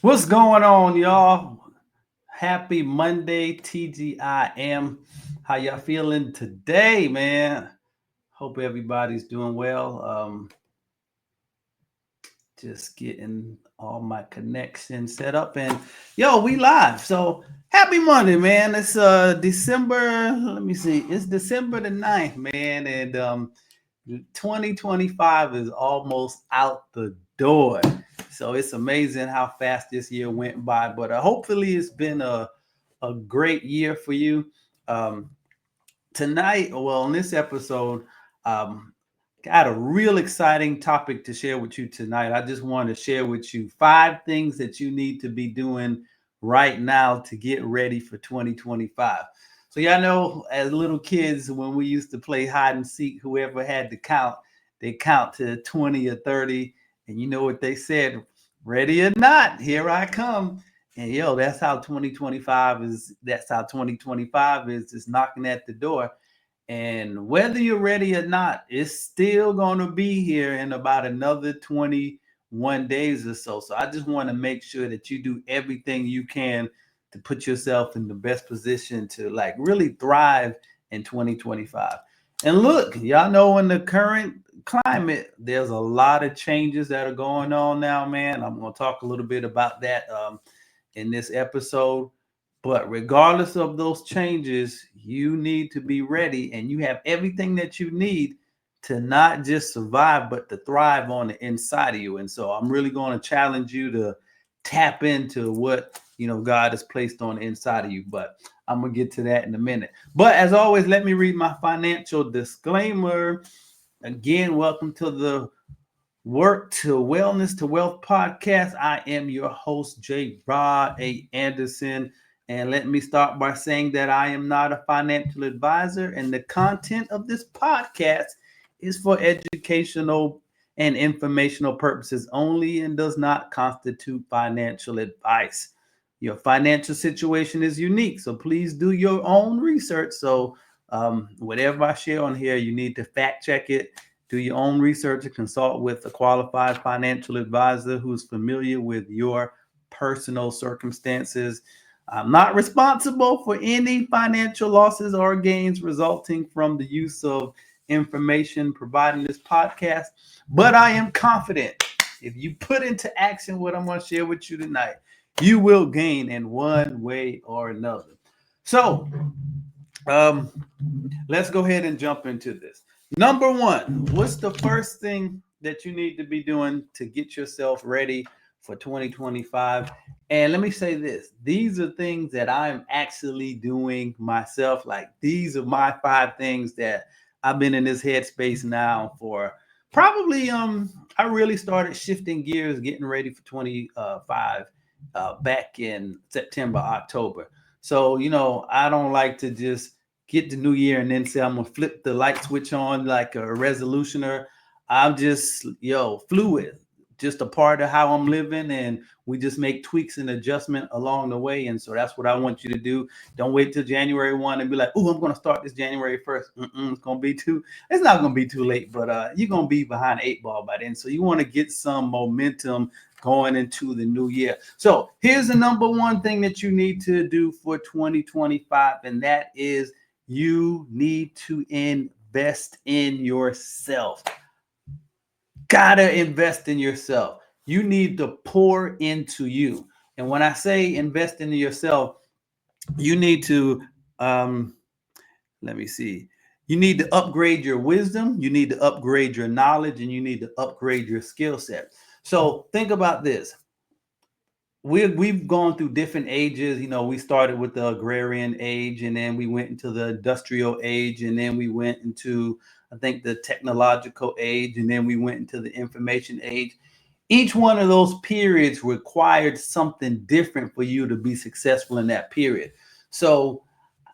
What's going on, y'all? Happy Monday, TGIM. How y'all feeling today, man? Hope everybody's doing well. Just getting all my connections set up, and yo, we live. So happy Monday, man. It's December. Let me see. It's December the 9th, man, and 2025 is almost out the door. So it's amazing how fast this year went by. But hopefully, it's been a great year for you. Um, Tonight, well, in this episode, um, got a real exciting topic to share with you tonight. I just want to share with you 5 things that you need to be doing right now to get ready for 2025. So, y'all know, as little kids, when we used to play hide and seek, whoever had to count, they count to 20 or 30. And you know what they said? Ready or not, here I come. And yo, that's how 2025 is. That's how 2025 is. Just knocking at the door. And whether you're ready or not, it's still going to be here in about another 21 days or so. So I just want to make sure that you do everything you can to put yourself in the best position to like really thrive in 2025. And look, y'all know in the current climate, there's a lot of changes that are going on now, man. I'm going to talk a little bit about that in this episode. But regardless of those changes, you need to be ready and you have everything that you need to not just survive, but to thrive on the inside of you. And so I'm really going to challenge you to tap into what God has placed on the inside of you. But I'm gonna get to that in a minute. But as always, let me read my financial disclaimer. Again, welcome to the Work to Wellness to Wealth podcast. I am your host, J. Rod A. Anderson. And let me start by saying that I am not a financial advisor, and the content of this podcast is for educational and informational purposes only and does not constitute financial advice. Your financial situation is unique, so please do your own research. So, whatever I share on here, you need to fact check it, do your own research, and consult with a qualified financial advisor who's familiar with your personal circumstances. I'm not responsible for any financial losses or gains resulting from the use of information provided in this podcast, but I am confident if you put into action what I'm going to share with you tonight, you will gain in one way or another. So, um, let's go ahead and jump into this. Number one, what's the first thing that you need to be doing to get yourself ready for 2025? And let me say this, these are things that I'm actually doing myself. Like, these are my 5 things that I've been in this headspace now for probably I really started shifting gears, getting ready for 25 back in September, October. So, I don't like to just get the new year and then say I'm gonna flip the light switch on like a resolutioner. I'm just fluid, just a part of how I'm living, and we just make tweaks and adjustment along the way. And so that's what I want you to do. Don't wait till January 1 and be like, oh, I'm gonna start this January 1st. It's gonna be too. It's not gonna be too late, but you're gonna be behind 8 ball by then. So you want to get some momentum going into the new year. So here's the number one thing that you need to do for 2025, and that is you need to invest in yourself. Gotta invest in yourself. You need to pour into you. And when I say invest in yourself, you need to, um, let me see, you need to upgrade your wisdom, you need to upgrade your knowledge, and you need to upgrade your skill set. So think about this. We've gone through different ages. We started with the agrarian age, and then we went into the industrial age, and then we went into, I think, the technological age, and then we went into the information age. Each one of those periods required something different for you to be successful in that period. So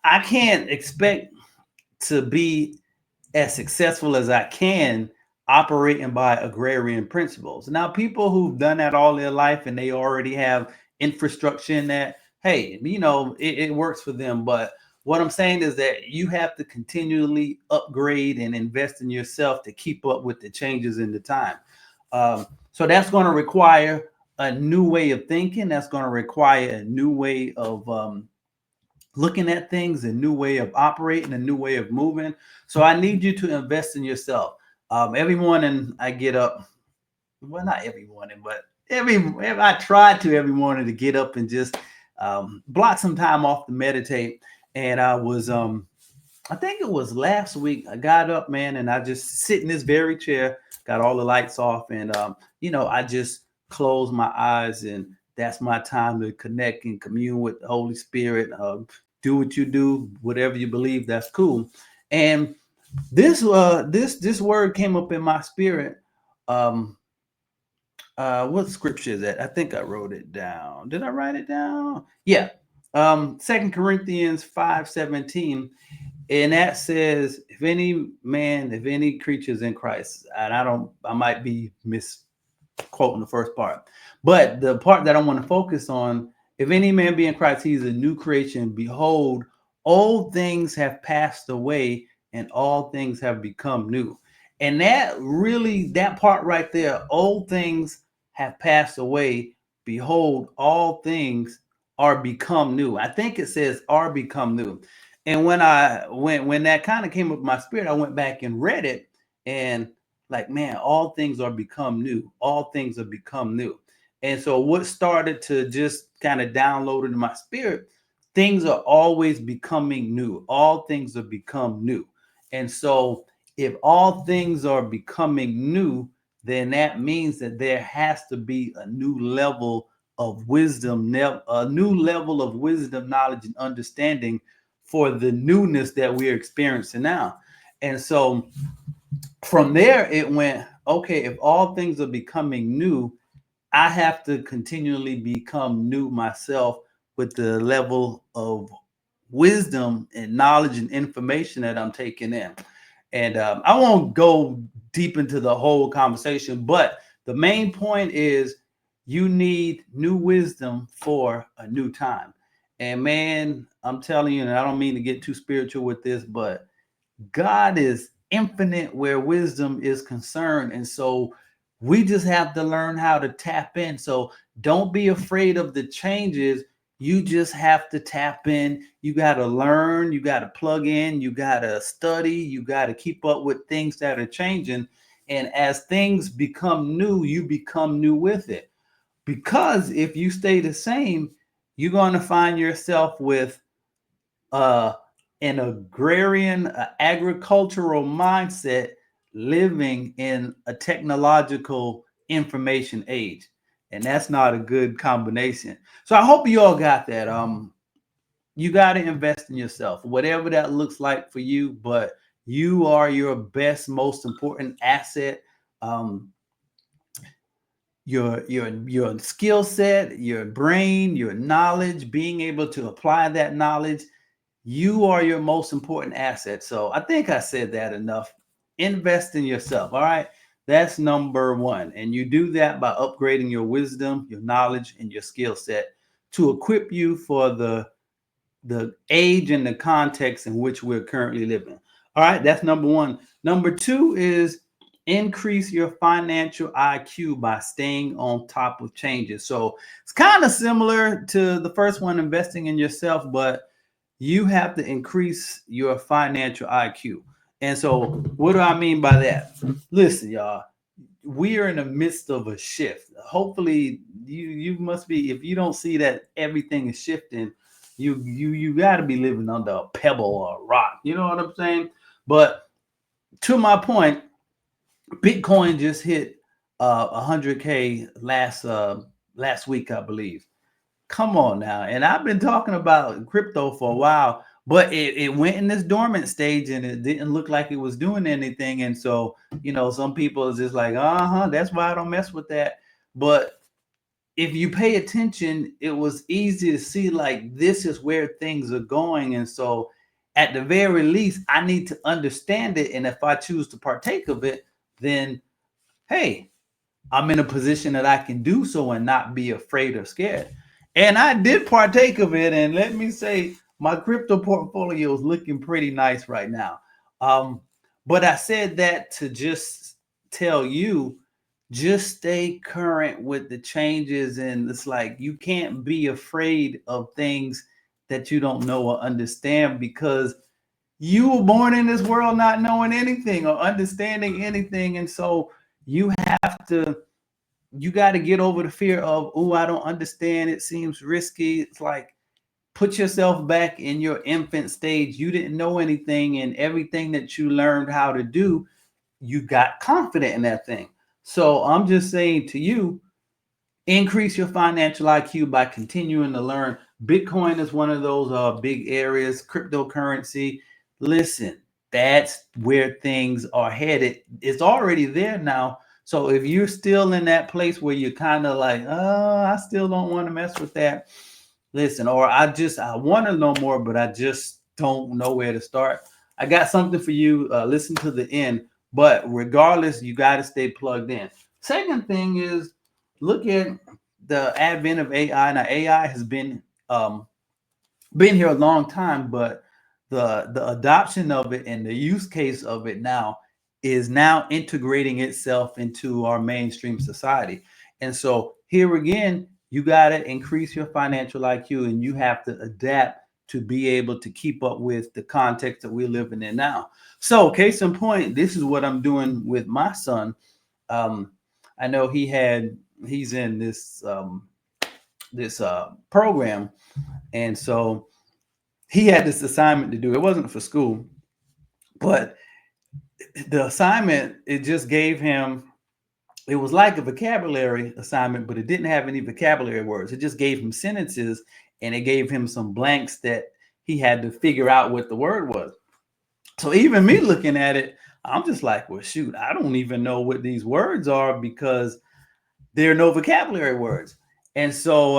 I can't expect to be as successful as I can operating by agrarian principles. Now, people who've done that all their life and they already have infrastructure in that, hey, it works for them. But what I'm saying is that you have to continually upgrade and invest in yourself to keep up with the changes in the time. So that's going to require a new way of thinking. That's going to require a new way of looking at things, a new way of operating, a new way of moving. So I need you to invest in yourself. Every morning I get up, well, not every morning, but I try to every morning to get up and just block some time off to meditate. And I think it was last week, I got up, man, and I just sit in this very chair, got all the lights off, and I just close my eyes, and that's my time to connect and commune with the Holy Spirit. Do what you do, whatever you believe, that's cool. And this word came up in my spirit. Um, what scripture is that? I think I wrote it down. Did I write it down? Yeah. 2 Corinthians 5:17, and that says, if any creatures in Christ, and I might be misquoting the first part, but the part that I want to focus on, if any man be in Christ, he's a new creation. Behold, old things have passed away, and all things have become new. And that part right there, old things have passed away. Behold, all things are become new. I think it says are become new. And when that kind of came up in my spirit, I went back and read it, and like, man, all things are become new. All things have become new. And so what started to just kind of download into my spirit, things are always becoming new. All things have become new. And so if all things are becoming new, then that means that there has to be a new level of wisdom, a new level of wisdom, knowledge, and understanding for the newness that we're experiencing now. And so from there, it went, okay, if all things are becoming new, I have to continually become new myself with the level of wisdom and knowledge and information that I'm taking in. And I won't go deep into the whole conversation, but the main point is you need new wisdom for a new time. And man, I'm telling you, and I don't mean to get too spiritual with this, but God is infinite where wisdom is concerned. And so we just have to learn how to tap in. So don't be afraid of the changes. You just have to tap in. You got to learn. You got to plug in. You got to study. You got to keep up with things that are changing. And as things become new, you become new with it. Because if you stay the same, you're going to find yourself with uh, an agrarian, agricultural mindset living in a technological information age. And that's not a good combination. So I hope you all got that. You got to invest in yourself, whatever that looks like for you, but you are your best, most important asset. Um, your skill set, your brain, your knowledge, being able to apply that knowledge, you are your most important asset. So I think I said that enough. Invest in yourself. All right. That's number one. And you do that by upgrading your wisdom, your knowledge, and your skill set to equip you for the age and the context in which we're currently living. All right. That's number one. Number two is increase your financial IQ by staying on top of changes. So it's kind of similar to the first one, investing in yourself, but you have to increase your financial IQ. And so, what do I mean by that? Listen, y'all, we are in the midst of a shift. Hopefully, you must be. If you don't see that everything is shifting, you got to be living under a pebble or a rock. You know what I'm saying? But to my point, Bitcoin just hit 100K last week, I believe. Come on now. And I've been talking about crypto for a while, but it went in this dormant stage and it didn't look like it was doing anything. And so, some people is just like, that's why I don't mess with that. But if you pay attention, it was easy to see like this is where things are going. And so at the very least, I need to understand it. And if I choose to partake of it, then hey, I'm in a position that I can do so and not be afraid or scared. And I did partake of it. And let me say, my crypto portfolio is looking pretty nice right now. But I said that to just tell you just stay current with the changes. And it's like you can't be afraid of things that you don't know or understand, because you were born in this world not knowing anything or understanding anything. And so you have to, you got to get over the fear of, oh, I don't understand, it seems risky. It's like, put yourself back in your infant stage. You didn't know anything, and everything that you learned how to do, you got confident in that thing. So I'm just saying to you, increase your financial IQ by continuing to learn. Bitcoin is one of those big areas, cryptocurrency. Listen, that's where things are headed. It's already there now. So if you're still in that place where you're kind of like, I still don't want to mess with that. Listen, or I want to know more, but I just don't know where to start. I got something for you. Listen to the end. But regardless, you got to stay plugged in. Second thing is, look at the advent of AI. Now, AI has been here a long time, but the adoption of it and the use case of it now is now integrating itself into our mainstream society. And so here again, you got to increase your financial IQ, and you have to adapt to be able to keep up with the context that we're living in now. So case in point, this is what I'm doing with my son. um, I know he's in this program, and so he had this assignment to do. It wasn't for school, but the assignment, it just gave him, it was like a vocabulary assignment, but it didn't have any vocabulary words. It just gave him sentences, and it gave him some blanks that he had to figure out what the word was. So even me looking at it, I'm just like, well, shoot, I don't even know what these words are, because there are no vocabulary words. And so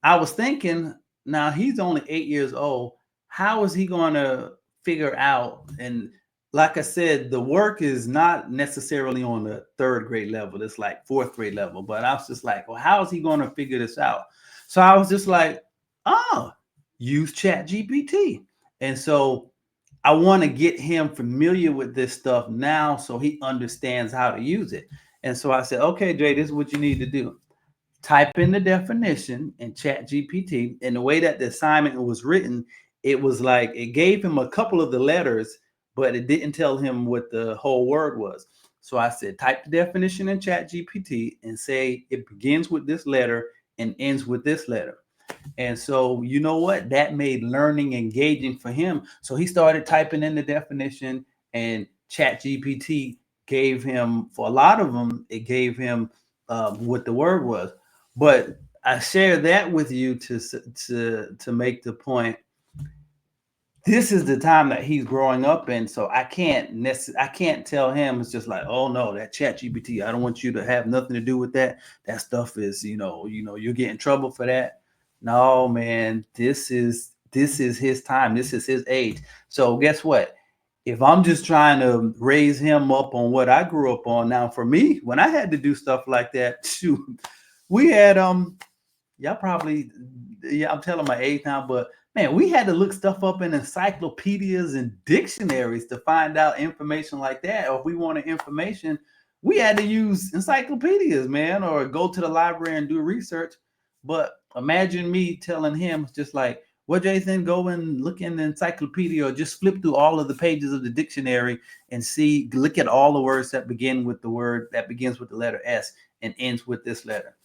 I was thinking, now he's only 8 years old. How is he going to figure out? And like I said, the work is not necessarily on the third grade level. It's like fourth grade level. But I was just like, well, how is he going to figure this out? So I was just like, oh, use Chat GPT. And so I want to get him familiar with this stuff now so he understands how to use it. And so I said, okay, Jay, this is what you need to do. Type in the definition in Chat GPT. And the way that the assignment was written, it was like it gave him a couple of the letters, but it didn't tell him what the whole word was. So I said, type the definition in Chat GPT and say it begins with this letter and ends with this letter. And so, you know what? That made learning engaging for him. So he started typing in the definition, and Chat GPT gave him, for a lot of them, it gave him what the word was. But I share that with you to make the point. This is the time that he's growing up in, so I can't tell him. It's just like, oh no, that Chat GPT, I don't want you to have nothing to do with that. That stuff is, you'll get in trouble for that. No, man, this is his time. This is his age. So guess what? If I'm just trying to raise him up on what I grew up on, now for me, when I had to do stuff like that, shoot, we had y'all probably, yeah, I'm telling my age now, but man, we had to look stuff up in encyclopedias and dictionaries to find out information like that. Or if we wanted information, we had to use encyclopedias, man, or go to the library and do research. But imagine me telling him just like, well, Jason, go and look in the encyclopedia, or just flip through all of the pages of the dictionary and look at all the words that begin with the word that begins with the letter S and ends with this letter.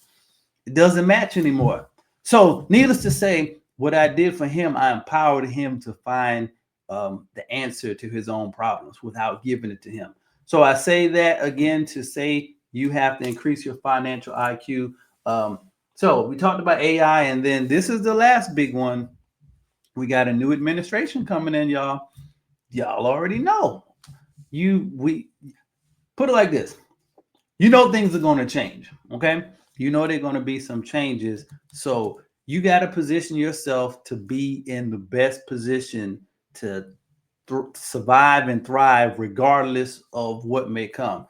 It doesn't match anymore. So, needless to say, what I did for him, I empowered him to find the answer to his own problems without giving it to him. So, I say that again to say you have to increase your financial IQ. So, we talked about AI, and then this is the last big one. We got a new administration coming in, y'all. Y'all already know. We put it like this. You know things are going to change, okay? You know there are going to be some changes. So you got to position yourself to be in the best position to survive and thrive regardless of what may come.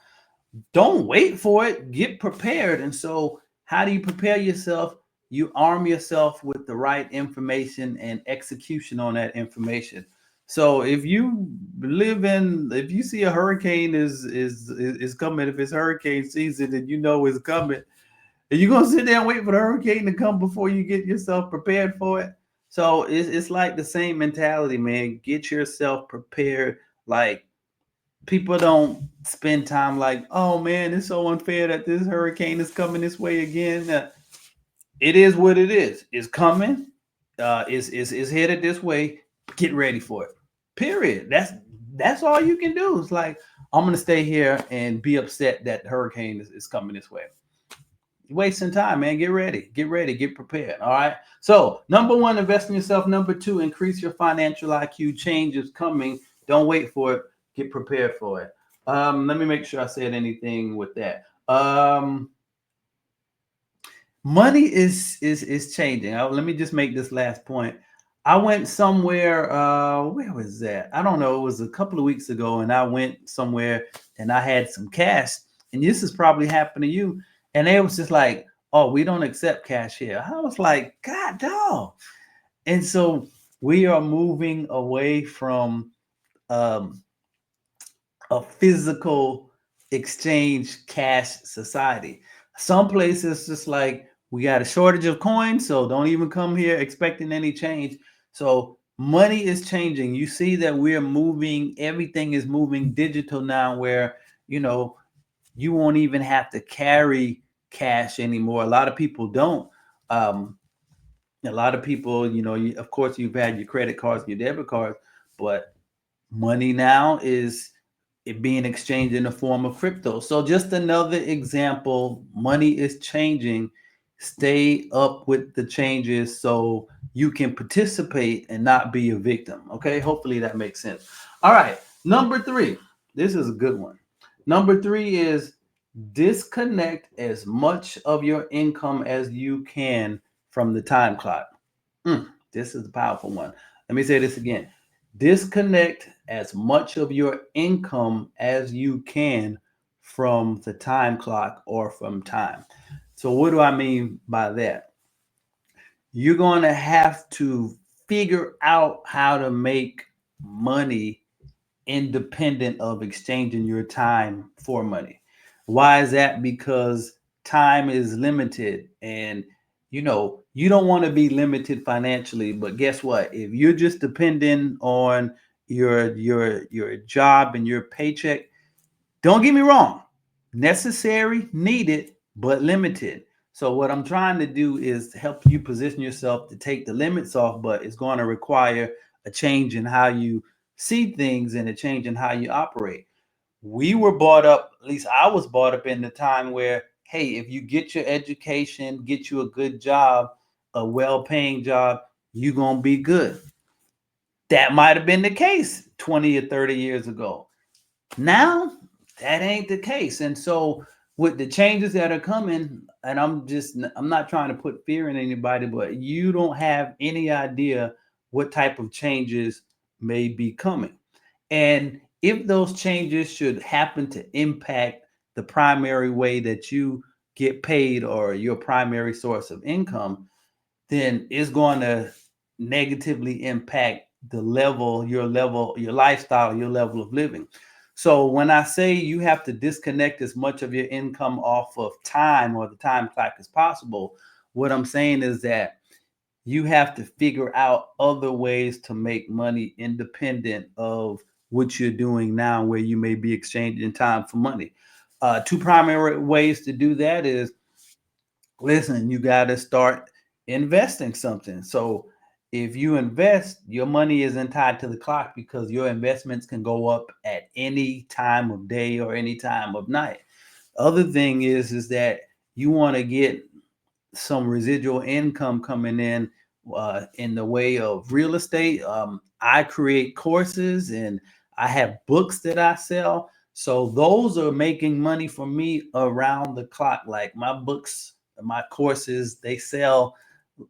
Don't wait for it. Get prepared. And so, how do you prepare yourself? You arm yourself with the right information and execution on that information. So if you see a hurricane is coming, if it's hurricane season and you know it's coming, are you gonna sit there and wait for the hurricane to come before you get yourself prepared for it? So it's like the same mentality, man. Get yourself prepared. Like people don't spend time like, oh man, it's so unfair that this hurricane is coming this way again. It is what it is. It's coming. It's headed this way. Get ready for it. Period. That's all you can do. It's like I'm gonna stay here and be upset that the hurricane is coming this way. You're wasting time, man. Get ready. Get ready. Get prepared. All right. So number one, invest in yourself. Number two, increase your financial IQ. Change is coming. Don't wait for it. Get prepared for it. Let me make sure I said anything with that. Money is changing. Let me just make this last point. I went somewhere. Where was that? I don't know. It was a couple of weeks ago, and I went somewhere and I had some cash. And this has probably happened to you. And they was just like, "Oh, we don't accept cash here." I was like, "God, dog!" And so we are moving away from um, a physical exchange cash society. Some places just like we got a shortage of coins, so don't even come here expecting any change. So money is changing. You see that we're moving, everything is moving digital now where, you know, you won't even have to carry cash anymore. A lot of people don't. Um, a lot of people, of course, you've had your credit cards and your debit cards, but money now is it being exchanged in the form of crypto. So just another example, money is changing. Stay up with the changes so you can participate and not be a victim. Okay, hopefully that makes sense. All right, number three. This is a good one. Number three is disconnect as much of your income as you can from the time clock. This is a powerful one. Let me say this again. Disconnect as much of your income as you can from the time clock or from time. So, what do I mean by that? You're going to have to figure out how to make money independent of exchanging your time for money. Why is that? Because time is limited and you don't want to be limited financially, but guess what? If you're just depending on your job and your paycheck, don't get me wrong, necessary, needed, but limited. So what I'm trying to do is help you position yourself to take the limits off, but it's going to require a change in how you see things and a change in how you operate. We were brought up, at least I was brought up in the time where, hey, if you get your education, get you a good job, a well-paying job, you're going to be good. That might have been the case 20 or 30 years ago. Now, that ain't the case. And so with the changes that are coming, and I'm not trying to put fear in anybody, but you don't have any idea what type of changes may be coming. And if those changes should happen to impact the primary way that you get paid or your primary source of income, then it's going to negatively impact your lifestyle, your level of living. So when I say you have to disconnect as much of your income off of time or the time clock as possible, what I'm saying is that you have to figure out other ways to make money independent of what you're doing now, where you may be exchanging time for money. Two primary ways to do that is, listen, you got to start investing something. So if you invest, your money isn't tied to the clock because your investments can go up at any time of day or any time of night. Other thing is that you want to get some residual income coming in the way of real estate. I create courses and I have books that I sell. So those are making money for me around the clock. Like my books, my courses, they sell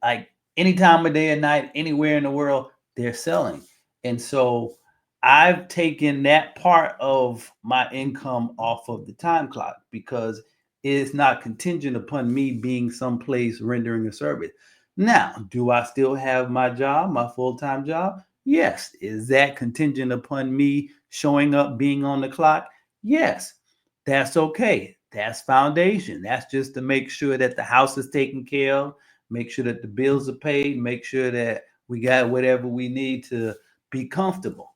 like any time of day and night, anywhere in the world, they're selling. And so I've taken that part of my income off of the time clock because it's not contingent upon me being someplace rendering a service. Now, do I still have my job, my full time job? Yes. Is that contingent upon me showing up, being on the clock? Yes. That's okay. That's foundation. That's just to make sure that the house is taken care of, make sure that the bills are paid, make sure that we got whatever we need to be comfortable.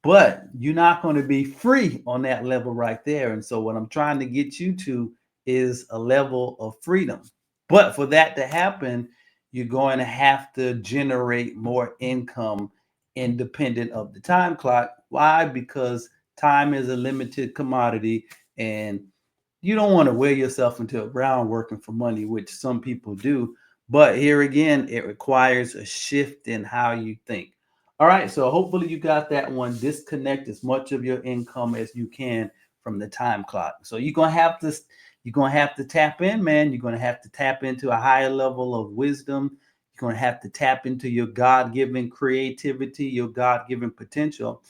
But you're not going to be free on that level right there. And so, what I'm trying to get you to is a level of freedom. But for that to happen, you're going to have to generate more income independent of the time clock. Why? Because time is a limited commodity, and you don't want to wear yourself into a ground working for money, which some people do. But here again, it requires a shift in how you think. All right, so hopefully you got that one. Disconnect as much of your income as you can from the time clock. So you're gonna have to tap in, man. You're gonna have to tap into a higher level of wisdom. You're gonna have to tap into your God-given creativity, your God-given potential.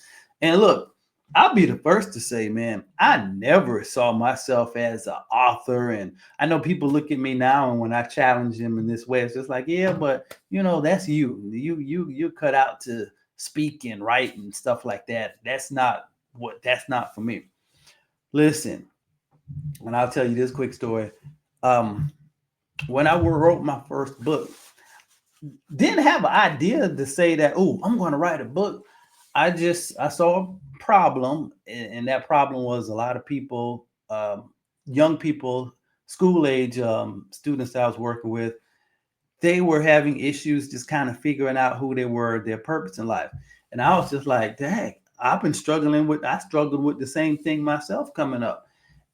And look, I'll be the first to say, man, I never saw myself as an author. And I know people look at me now, and when I challenge them in this way, it's just like, yeah, but that's you. You cut out to speak and write and stuff like that. That's not for me. Listen, and I'll tell you this quick story. Um, when I wrote my first book, didn't have an idea to say that, oh, I'm going to write a book. I saw a problem, and that problem was a lot of people, young people, school age students that I was working with, they were having issues just kind of figuring out who they were, their purpose in life. And I was just like, dang, I struggled with the same thing myself coming up.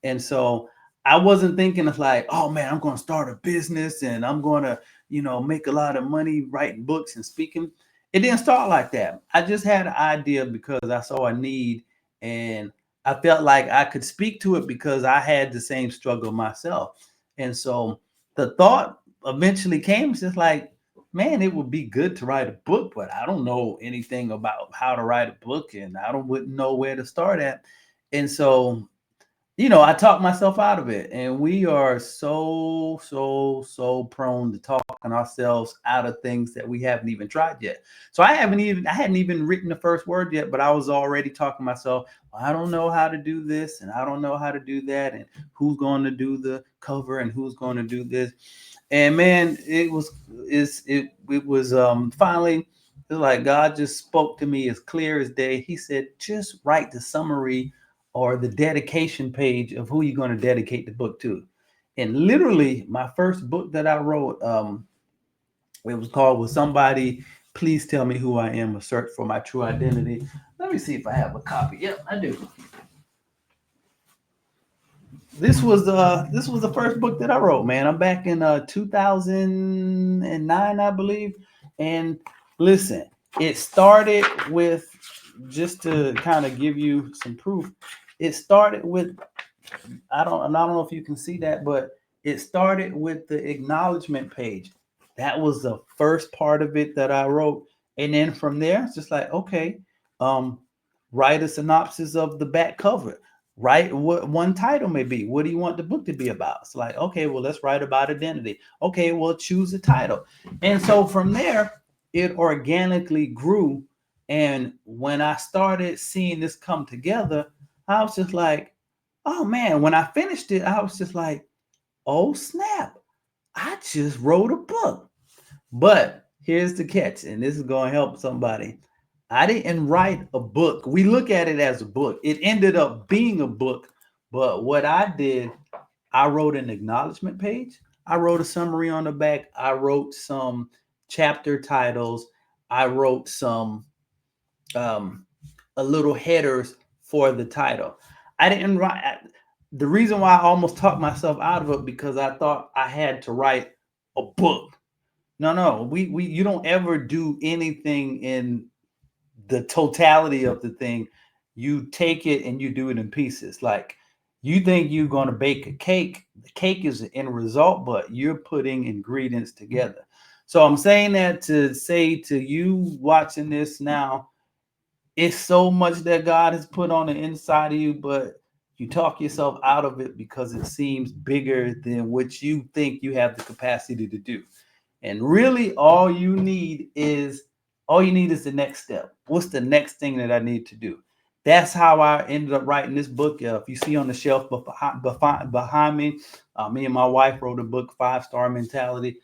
And so I wasn't thinking of like, oh man, I'm going to start a business and I'm going to, make a lot of money writing books and speaking. It didn't start like that. I just had an idea because I saw a need, and I felt like I could speak to it because I had the same struggle myself. And so the thought eventually came, it's just like, man, it would be good to write a book, but I don't know anything about how to write a book, and wouldn't know where to start at. And so I talked myself out of it. And we are so, so, so prone to talking ourselves out of things that we haven't even tried yet. So I hadn't even written the first word yet, but I was already talking to myself, "Well, I don't know how to do this, and I don't know how to do that, and who's going to do the cover, and who's going to do this." And man, it was finally, it was like God just spoke to me as clear as day. He said, just write the summary or the dedication page of who you're going to dedicate the book to. And literally, my first book that I wrote, it was called "Will Somebody Please Tell Me Who I Am? A Search for My True Identity." Let me see if I have a copy. Yep, I do. This was the first book that I wrote, man. I'm back in 2009, I believe. And listen, it started with, just to kind of give you some proof. It started with, I don't know if you can see that, but it started with the acknowledgement page. That was the first part of it that I wrote. And then from there, it's just like, okay, um, write a synopsis of the back cover. Write what one title may be. What do you want the book to be about? It's like, okay, well, let's write about identity. Okay, well, choose a title. And so from there, it organically grew. And when I started seeing this come together, I was just like, oh man, when I finished it, I was just like, oh snap, I just wrote a book. But here's the catch, and this is going to help somebody. I didn't write a book. We look at it as a book. It ended up being a book. But what I did, I wrote an acknowledgement page. I wrote a summary on the back. I wrote some chapter titles. I wrote some um, a little headers for the title. I didn't write. The reason why I almost talked myself out of it, because I thought I had to write a book. No, we you don't ever do anything in the totality of the thing. You take it and you do it in pieces. Like, you think you're going to bake a cake. The cake is the end result, but you're putting ingredients together. So I'm saying that to say to you watching this now, it's so much that God has put on the inside of you, but you talk yourself out of it because it seems bigger than what you think you have the capacity to do. And really, all you need is All you need is the next step. What's the next thing that I need to do? That's how I ended up writing this book. If you see on the shelf behind me, me and my wife wrote a book, 5 Star Mentality.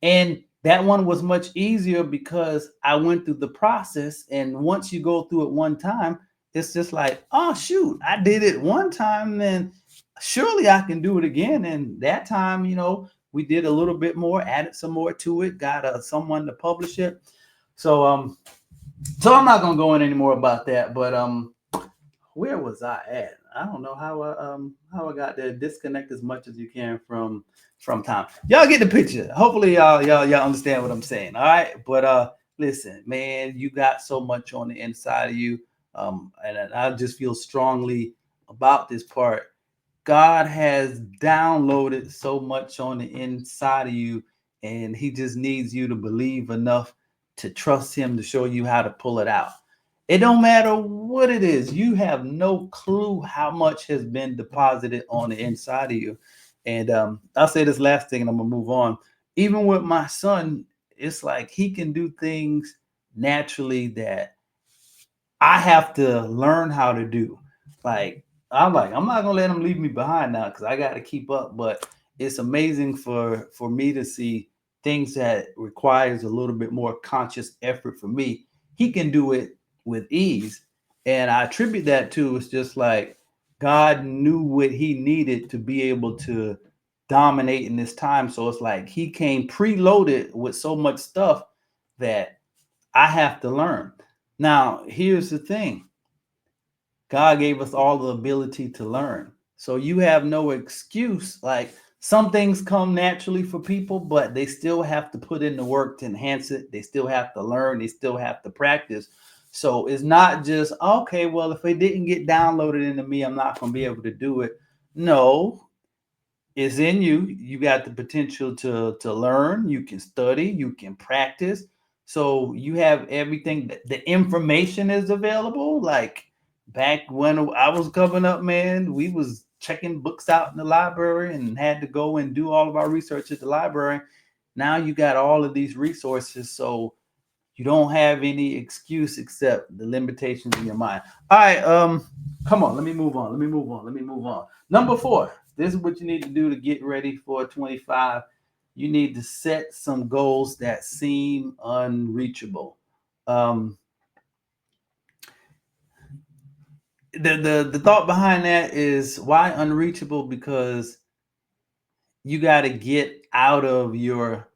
And that one was much easier because I went through the process. And once you go through it one time, it's just like, oh, shoot, I did it one time, then surely I can do it again. And that time, we did a little bit more, added some more to it, got someone to publish it. So, so I'm not gonna go in anymore about that. But where was I at? I don't know how I got there. Disconnect as much as you can from time. Y'all get the picture. Hopefully y'all understand what I'm saying. All right. But listen, man, you got so much on the inside of you. And I just feel strongly about this part. God has downloaded so much on the inside of you, and He just needs you to believe enough to trust Him to show you how to pull it out. It don't matter what it is. You have no clue how much has been deposited on the inside of you. And I'll say this last thing and I'm going to move on. Even with my son, it's like he can do things naturally that I have to learn how to do. I'm not gonna let him leave me behind now because I got to keep up. But it's amazing for me to see things that requires a little bit more conscious effort for me. He can do it with ease, and I attribute that to it's just like God knew what he needed to be able to dominate in this time. So it's like he came preloaded with so much stuff that I have to learn. Now, here's the thing. God gave us all the ability to learn. So you have no excuse. Like some things come naturally for people, but they still have to put in the work to enhance it. They still have to learn. They still have to practice. So it's not just, okay, well, if it didn't get downloaded into me, I'm not going to be able to do it. No, it's in you. You got the potential to learn. You can study. You can practice. So you have everything. The information is available. Like back when I was coming up, man, we was checking books out in the library and had to go and do all of our research at the library. Now you got all of these resources, so you don't have any excuse except the limitations in your mind. All right, come on, let me move on. Number 4. This is what you need to do to get ready for 25. You need to set some goals that seem unreachable. Um, the thought behind that is why unreachable? Because you got to get out of your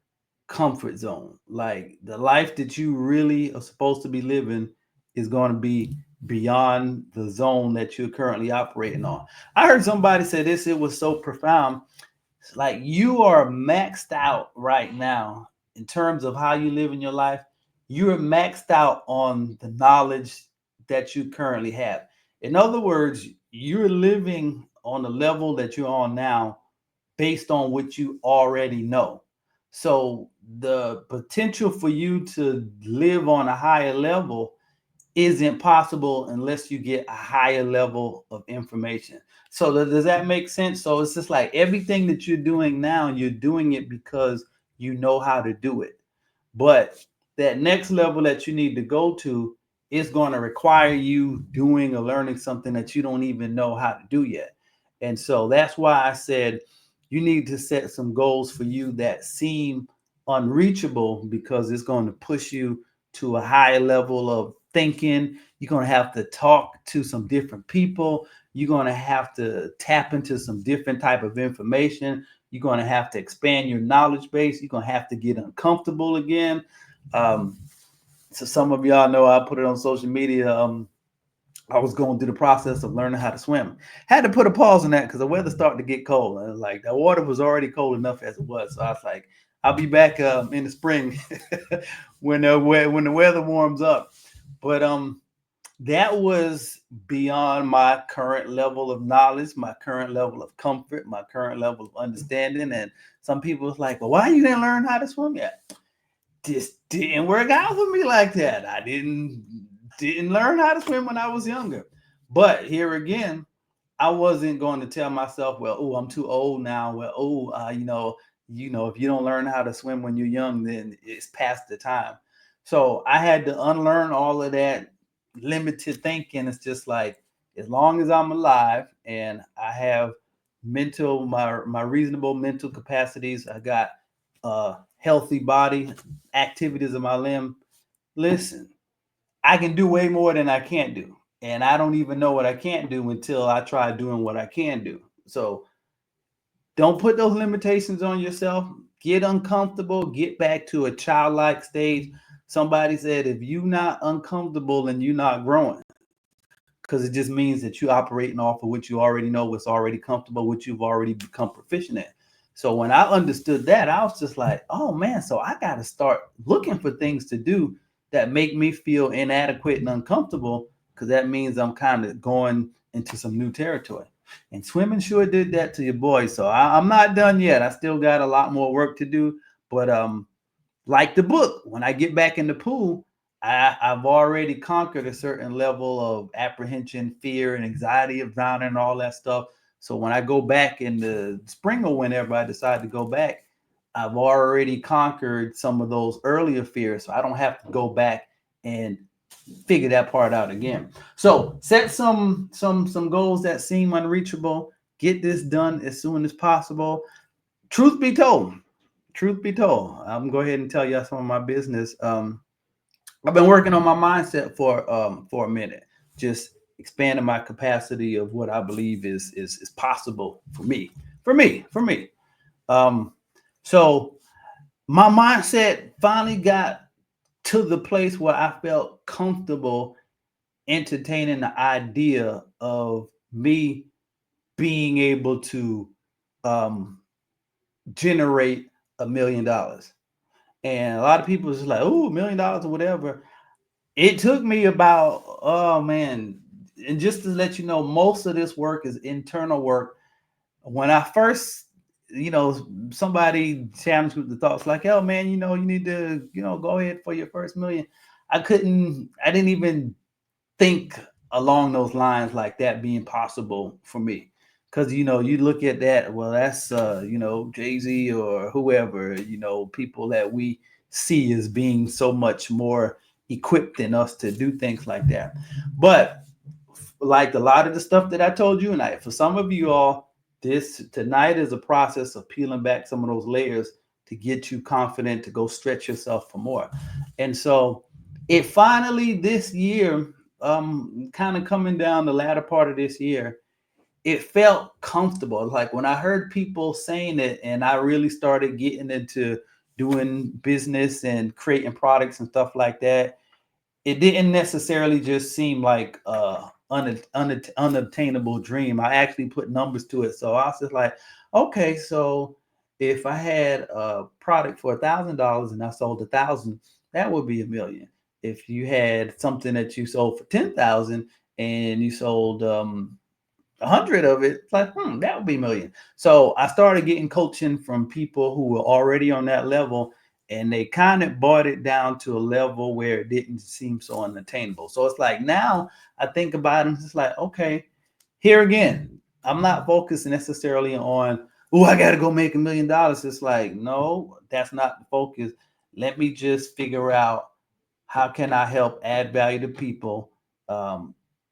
comfort zone. Like the life that you really are supposed to be living is going to be beyond the zone that you're currently operating on. I heard somebody say this, it was so profound. It's like you are maxed out right now in terms of how you live in your life. You're maxed out on the knowledge that you currently have. In other words, you're living on the level that you're on now based on what you already know. So the potential for you to live on a higher level isn't possible unless you get a higher level of information. So does that make sense? So it's just like everything that you're doing now, you're doing it because you know how to do it. But that next level that you need to go to is going to require you doing or learning something that you don't even know how to do yet. And so that's why I said you need to set some goals for you that seem unreachable because it's going to push you to a higher level of thinking. You're going to have to talk to some different people. You're going to have to tap into some different type of information. You're going to have to expand your knowledge base. You're going to have to get uncomfortable again. Um, so some of y'all know I put it on social media. I was going through the process of learning how to swim. Had to put a pause on that because the weather started to get cold. And like the water was already cold enough as it was. So I was like, I'll be back in the spring when the weather warms up. But that was beyond my current level of knowledge, my current level of comfort, my current level of understanding. And some people was like, well, why you didn't learn how to swim yet? This didn't work out for me like that. I didn't learn how to swim when I was younger. But here again, I wasn't going to tell myself, well, oh, I'm too old now. Well, if you don't learn how to swim when you're young, then it's past the time. So I had to unlearn all of that limited thinking. It's just like, as long as I'm alive and I have my reasonable mental capacities, I got a healthy body, activities of my limb. Listen, I can do way more than I can't do. And I don't even know what I can't do until I try doing what I can do. So don't put those limitations on yourself. Get uncomfortable, get back to a childlike stage. Somebody said, if you're not uncomfortable and you're not growing, because it just means that you're operating off of what you already know, what's already comfortable, what you've already become proficient at. So when I understood that, I was just like, oh man, so I got to start looking for things to do that make me feel inadequate and uncomfortable, because that means I'm kind of going into some new territory. And swimming sure did that to your boy. So I'm not done yet. I still got a lot more work to do. But like the book, when I get back in the pool, I've already conquered a certain level of apprehension, fear, and anxiety of drowning and all that stuff. So when I go back in the spring or whenever I decide to go back, I've already conquered some of those earlier fears. So I don't have to go back and figure that part out again. So set some goals that seem unreachable. Get this done as soon as possible. Truth be told, I'm gonna go ahead and tell you some of my business. I've been working on my mindset for a minute, just expanding my capacity of what I believe is possible for me, for me. Um, so my mindset finally got to the place where I felt comfortable entertaining the idea of me being able to um, generate $1 million. And a lot of people is just like, oh, $1 million or whatever. It took me about, oh man, and just to let you know, most of this work is internal work. When I first, somebody challenged with the thoughts like, oh man, you need to, go ahead for your first million. I didn't even think along those lines, like that being possible for me. Because you look at that, well, that's Jay-Z or whoever, people that we see as being so much more equipped than us to do things like that. But like a lot of the stuff that I told you, and for some of you all, this tonight is a process of peeling back some of those layers to get you confident to go stretch yourself for more. And so it finally this year, kind of coming down the latter part of this year, it felt comfortable. Like when I heard people saying it and I really started getting into doing business and creating products and stuff like that, it didn't necessarily just seem like unobtainable dream. I actually put numbers to it. So I was just like, okay, so if I had a product for $1,000 and I sold 1,000, that would be 1 million. If you had something that you sold for 10,000 and you sold 100 of it, it's like, that would be 1 million. So I started getting coaching from people who were already on that level, and they kind of brought it down to a level where it didn't seem so unattainable. So it's like now I think about it, it's like, okay, here again, I'm not focused necessarily on, oh, I got to go make $1 million. It's like, no, that's not the focus. Let me just figure out how can I help add value to people,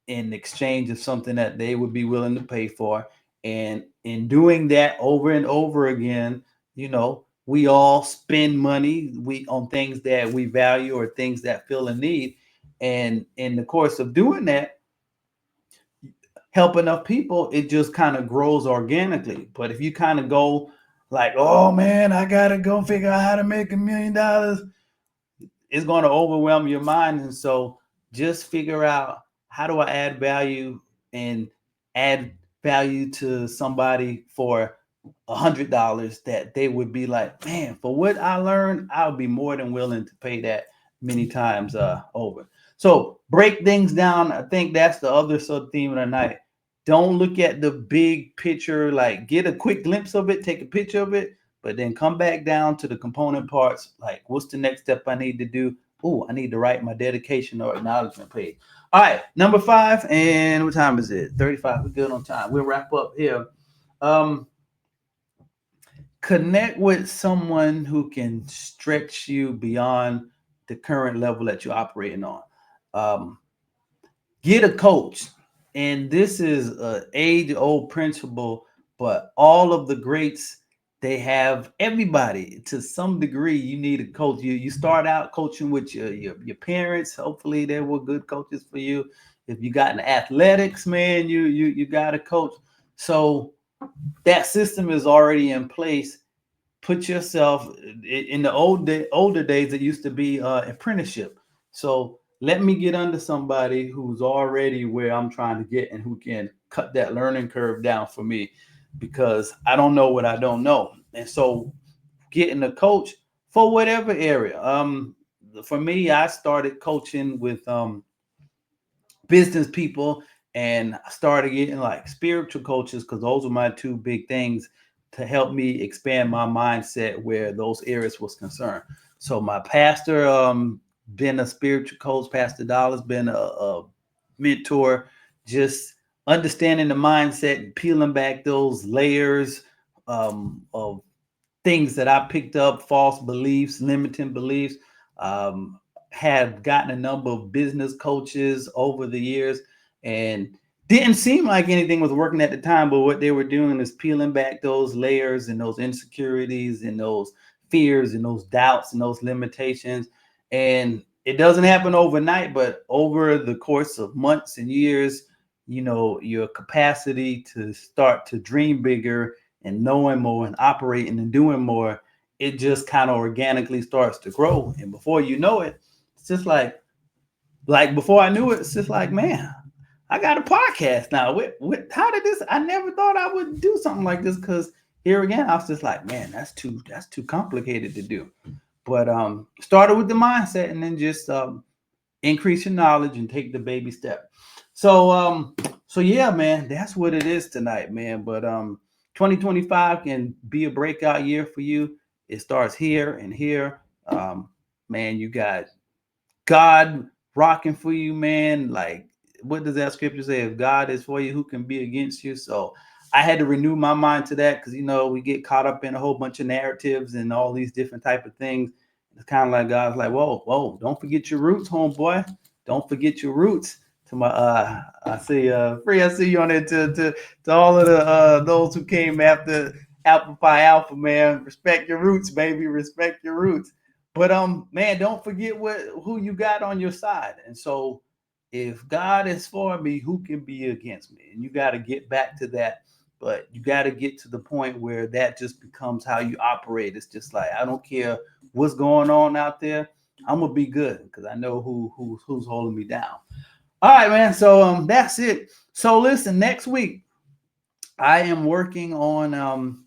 in exchange of something that they would be willing to pay for. And in doing that over and over again, we all spend money on things that we value or things that fill a need. And in the course of doing that, help enough people, it just kind of grows organically. But if you kind of go like, oh man, I gotta go figure out how to make $1 million, it's going to overwhelm your mind. And so just figure out, how do I add value and add value to somebody for $100 that they would be like, man, for what I learned, I'll be more than willing to pay that many times over. So break things down. I think that's the other sub theme of the night. Don't look at the big picture, like get a quick glimpse of it, take a picture of it, but then come back down to the component parts. Like, what's the next step I need to do? Oh, I need to write my dedication or acknowledgement page. All right, number 5. And what time is it? 35. We're good on time. We'll wrap up here. Connect with someone who can stretch you beyond the current level that you're operating on. Um, get a coach. And this is an age old principle, but all of the greats, they have everybody to some degree. You need a coach. You start out coaching with your parents. Hopefully they were good coaches for you. If you got in athletics, man, you got a coach. So that system is already in place. Put yourself in the older days. It used to be apprenticeship. So let me get under somebody who's already where I'm trying to get and who can cut that learning curve down for me, because I don't know what I don't know. And so getting a coach for whatever area. For me, I started coaching with business people, and I started getting like spiritual coaches, because those are my two big things to help me expand my mindset where those areas was concerned. So my pastor, been a spiritual coach. Pastor Dollar's been a mentor, just understanding the mindset, peeling back those layers of things that I picked up, false beliefs, limiting beliefs. Um, had gotten a number of business coaches over the years, and didn't seem like anything was working at the time. But what they were doing is peeling back those layers and those insecurities and those fears and those doubts and those limitations. And it doesn't happen overnight, but over the course of months and years, your capacity to start to dream bigger and knowing more and operating and doing more, it just kind of organically starts to grow. And before you know it, it's just like before I knew it, it's just like, man, I got a podcast now. How did this? I never thought I would do something like this, because here again, I was just like, man, that's too complicated to do. But started with the mindset, and then just increase your knowledge and take the baby step. So yeah, man, that's what it is tonight, man. But 2025 can be a breakout year for you. It starts here and here. Man, you got God rocking for you, man. Like, what does that scripture say? If God is for you, who can be against you? So I had to renew my mind to that, because we get caught up in a whole bunch of narratives and all these different type of things. It's kind of like God's like, whoa, don't forget your roots, homeboy. Don't forget your roots. To my I see Free, I see you on there, to all of the those who came after Apple Pie Alpha, man. Respect your roots, baby. Respect your roots. But man, don't forget who you got on your side. And so if God is for me, who can be against me? And you got to get back to that. But you got to get to the point where that just becomes how you operate. It's just like, I don't care what's going on out there. I'm gonna be good, because I know who's holding me down. All right, man. So that's it. So listen, next week I am working on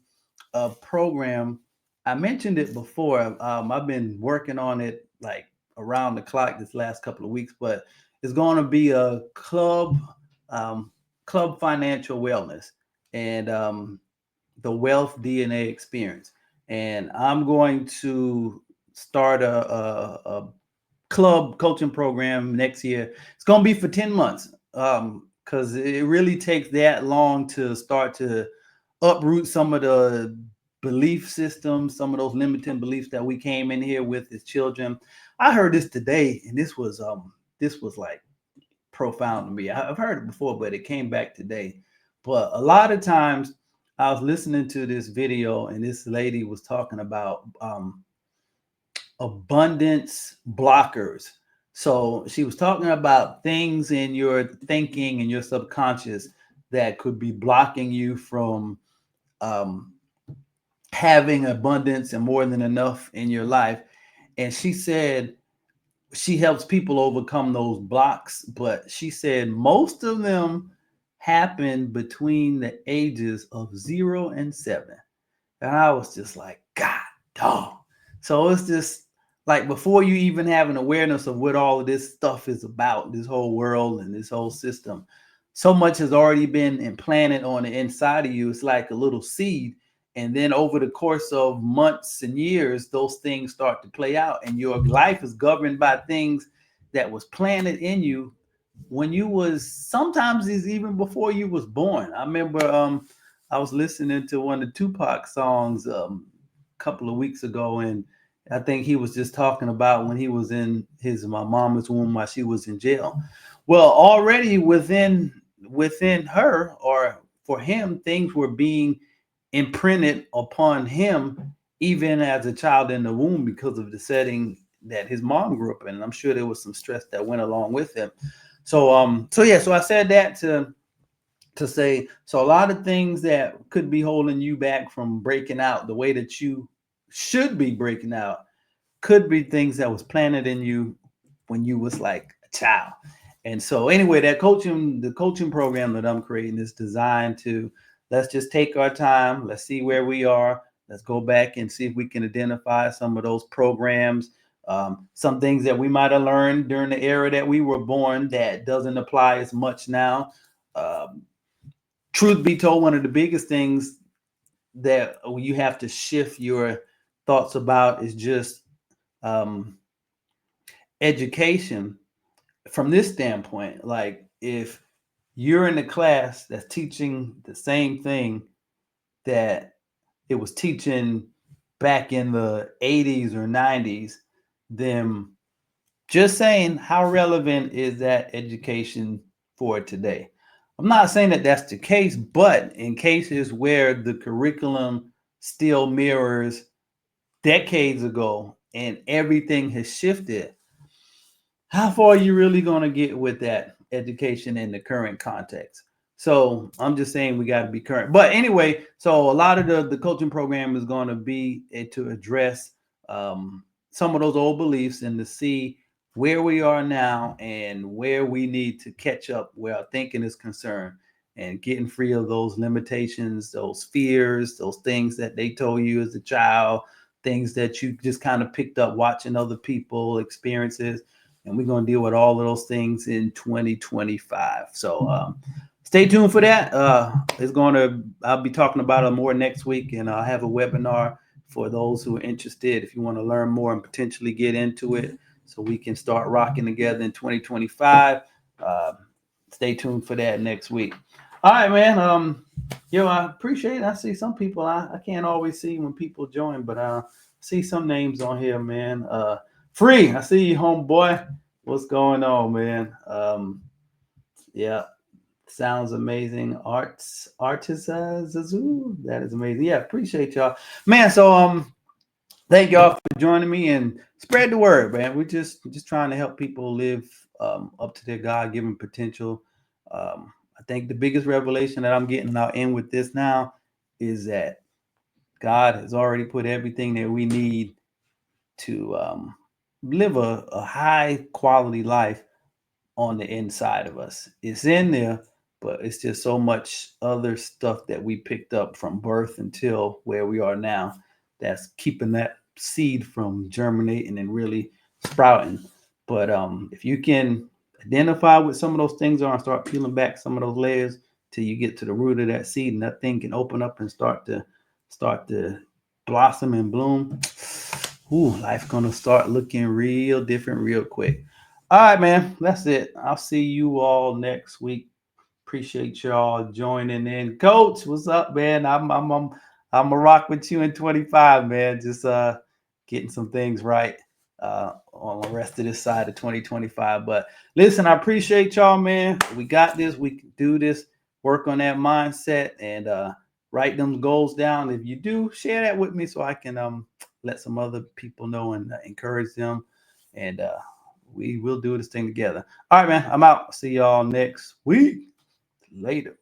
a program. I mentioned it before. I've been working on it like around the clock this last couple of weeks, but it's going to be a um, club financial wellness, and the wealth DNA experience. And I'm going to start a club coaching program next year. It's going to be for 10 months, because it really takes that long to start to uproot some of the belief systems, some of those limiting beliefs that we came in here with as children. I heard this today, and this was like profound to me. I've heard it before, but it came back today. But a lot of times I was listening to this video, and this lady was talking about abundance blockers. So she was talking about things in your thinking and your subconscious that could be blocking you from um, having abundance and more than enough in your life. And she said she helps people overcome those blocks, but she said most of them happen between the ages of 0 and 7. And I was just like, God, dog. So it's just like, before you even have an awareness of what all of this stuff is about, this whole world and this whole system, so much has already been implanted on the inside of you. It's like a little seed. And then over the course of months and years, those things start to play out. And your life is governed by things that was planted in you when you was, sometimes is even before you was born. I remember I was listening to one of Tupac songs a couple of weeks ago, and I think he was just talking about when he was in my mama's womb while she was in jail. Well, already within her or for him, things were being imprinted upon him even as a child in the womb because of the setting that his mom grew up in. And I'm sure there was some stress that went along with him. So I said that to say, so a lot of things that could be holding you back from breaking out the way that you should be breaking out could be things that was planted in you when you was like a child. And so anyway, the coaching program that I'm creating is designed to, let's just take our time, let's see where we are, let's go back and see if we can identify some of those programs, some things that we might have learned during the era that we were born that doesn't apply as much now. um, Truth be told, one of the biggest things that you have to shift your thoughts about is just um, education from this standpoint. Like, if you're in a class that's teaching the same thing that it was teaching back in the 80s or 90s, then just saying, how relevant is that education for today? I'm not saying that that's the case, but in cases where the curriculum still mirrors decades ago and everything has shifted, how far are you really going to get with that education in the current context? So I'm just saying we got to be current. But anyway, so a lot of the coaching program is going to be to address some of those old beliefs and to see where we are now and where we need to catch up where our thinking is concerned, and getting free of those limitations, those fears, those things that they told you as a child, things that you just kind of picked up watching other people experiences. And we're going to deal with all of those things in 2025. So stay tuned for that. I'll be talking about it more next week, and I'll have a webinar for those who are interested. If you want to learn more and potentially get into it, so we can start rocking together in 2025. Stay tuned for that next week. All right, man. I appreciate it. I see some people. I can't always see when people join, but I see some names on here, man. Free. I see you, homeboy. What's going on, man? Yeah, sounds amazing. Artisan that is amazing. Yeah, appreciate y'all, man. So thank y'all for joining me and spread the word, man. We're just trying to help people live up to their God-given potential. I think the biggest revelation that I'm getting, and I'll end with this now, is that God has already put everything that we need to live a high quality life on the inside of us. It's in there, but it's just so much other stuff that we picked up from birth until where we are now that's keeping that seed from germinating and really sprouting. But if you can identify what some of those things are and start peeling back some of those layers till you get to the root of that seed, and that thing can open up and start to blossom and bloom, life gonna start looking real different real quick. All right, man. That's it. I'll see you all next week. Appreciate y'all joining in. Coach, what's up, man? I'm a rock with you in 25, man. Just getting some things right on the rest of this side of 2025. But listen, I appreciate y'all, man. We got this. We can do this. Work on that mindset and write them goals down. If you do, share that with me so I can let some other people know and encourage them. And we will do this thing together. All right, man. I'm out. See y'all next week. Later.